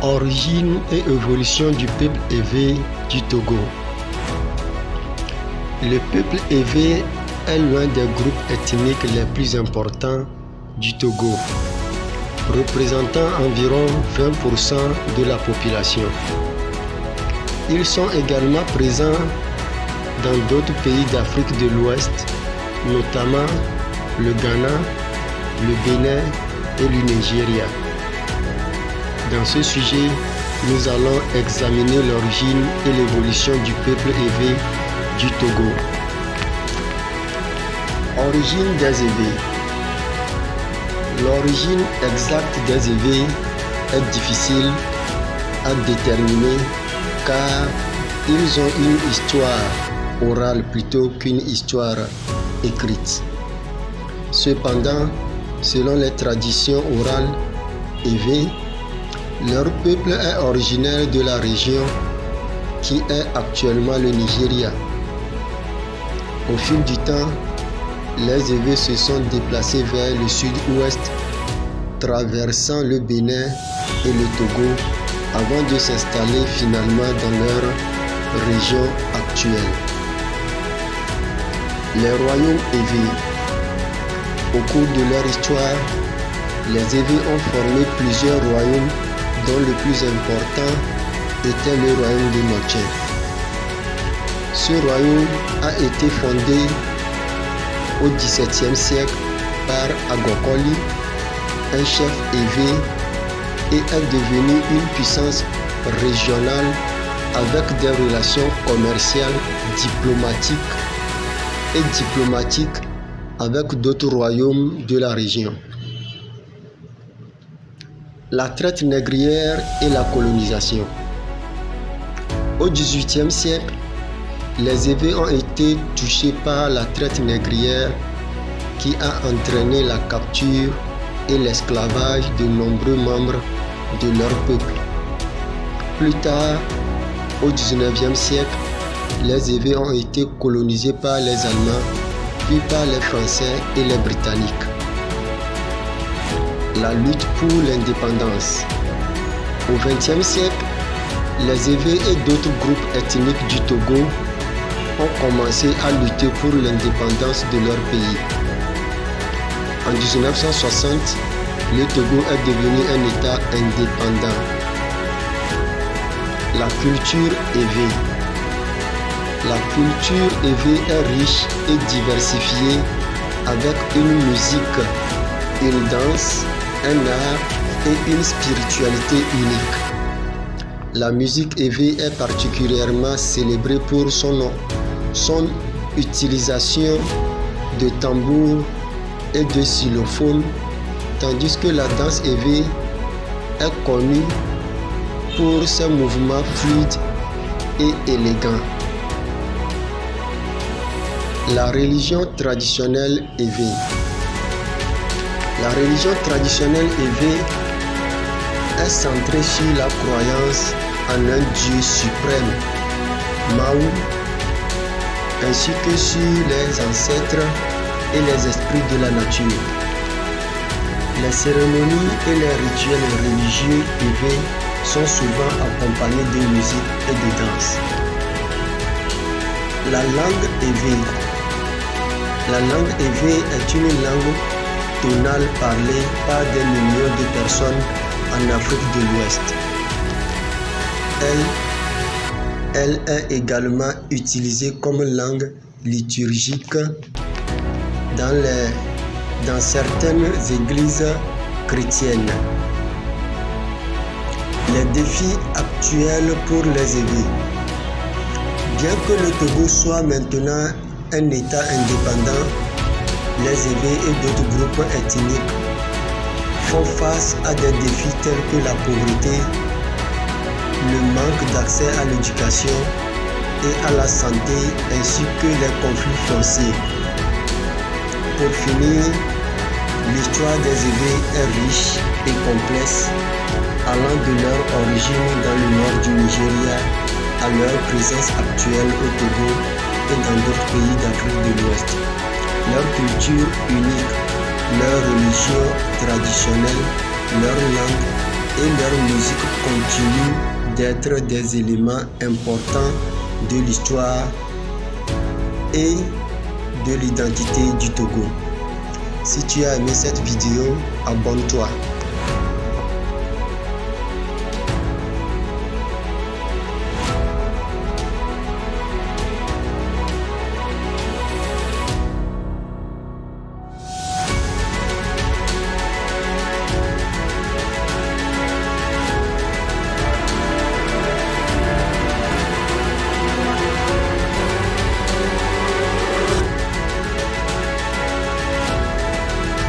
Origine et évolution du peuple Ewe du Togo. Le peuple Ewe est l'un des groupes ethniques les plus importants du Togo, représentant environ 20% de la population. Ils sont également présents dans d'autres pays d'Afrique de l'Ouest, notamment le Ghana, le Bénin et le Nigeria. Dans ce sujet, nous allons examiner l'origine et l'évolution du peuple Ewe du Togo. Origine des Ewe. L'origine exacte des Ewe est difficile à déterminer car ils ont une histoire orale plutôt qu'une histoire écrite. Cependant, selon les traditions orales Ewe, leur peuple est originaire de la région qui est actuellement le Nigeria. Au fil du temps, les Ewe se sont déplacés vers le sud-ouest, traversant le Bénin et le Togo avant de s'installer finalement dans leur région actuelle. Les royaumes Ewe. Au cours de leur histoire, les Ewe ont formé plusieurs royaumes dont le plus important était le royaume de Noché. Ce royaume a été fondé au XVIIe siècle par Agokoli, un chef Ewe, et est devenu une puissance régionale avec des relations commerciales, diplomatiques avec d'autres royaumes de la région. La traite négrière et la colonisation. Au XVIIIe siècle, les Ewe ont été touchés par la traite négrière qui a entraîné la capture et l'esclavage de nombreux membres de leur peuple. Plus tard, au XIXe siècle, les Ewe ont été colonisés par les Allemands, puis par les Français et les Britanniques. La lutte pour l'indépendance. Au XXe siècle, les Ewe et d'autres groupes ethniques du Togo ont commencé à lutter pour l'indépendance de leur pays. En 1960, le Togo est devenu un État indépendant. La culture Ewe. La culture Ewe est riche et diversifiée avec une musique, une danse, un art et une spiritualité unique. La musique Ewe est particulièrement célébrée pour son utilisation de tambours et de xylophones, tandis que la danse Ewe est connue pour ses mouvements fluides et élégants. La religion traditionnelle Ewe. La religion traditionnelle Ewe est centrée sur la croyance en un Dieu suprême, Maou, ainsi que sur les ancêtres et les esprits de la nature. Les cérémonies et les rituels religieux Ewe sont souvent accompagnés de musique et de danse. La langue Ewe. La langue Ewe est une langue tonale parlée par des millions de personnes en Afrique de l'Ouest. Elle est également utilisée comme langue liturgique dans certaines églises chrétiennes. Les défis actuels pour les Ewe. Bien que le Togo soit maintenant un État indépendant, les Ewe et d'autres groupes ethniques font face à des défis tels que la pauvreté, le manque d'accès à l'éducation et à la santé, ainsi que les conflits fonciers. Pour finir, l'histoire des Ewe est riche et complexe, allant de leur origine dans le nord du Nigeria à leur présence actuelle au Togo et dans d'autres pays d'Afrique de l'Ouest. Leur culture unique, leur religion traditionnelle, leur langue et leur musique continue d'être des éléments importants de l'histoire et de l'identité du Togo. Si tu as aimé cette vidéo, abonne-toi.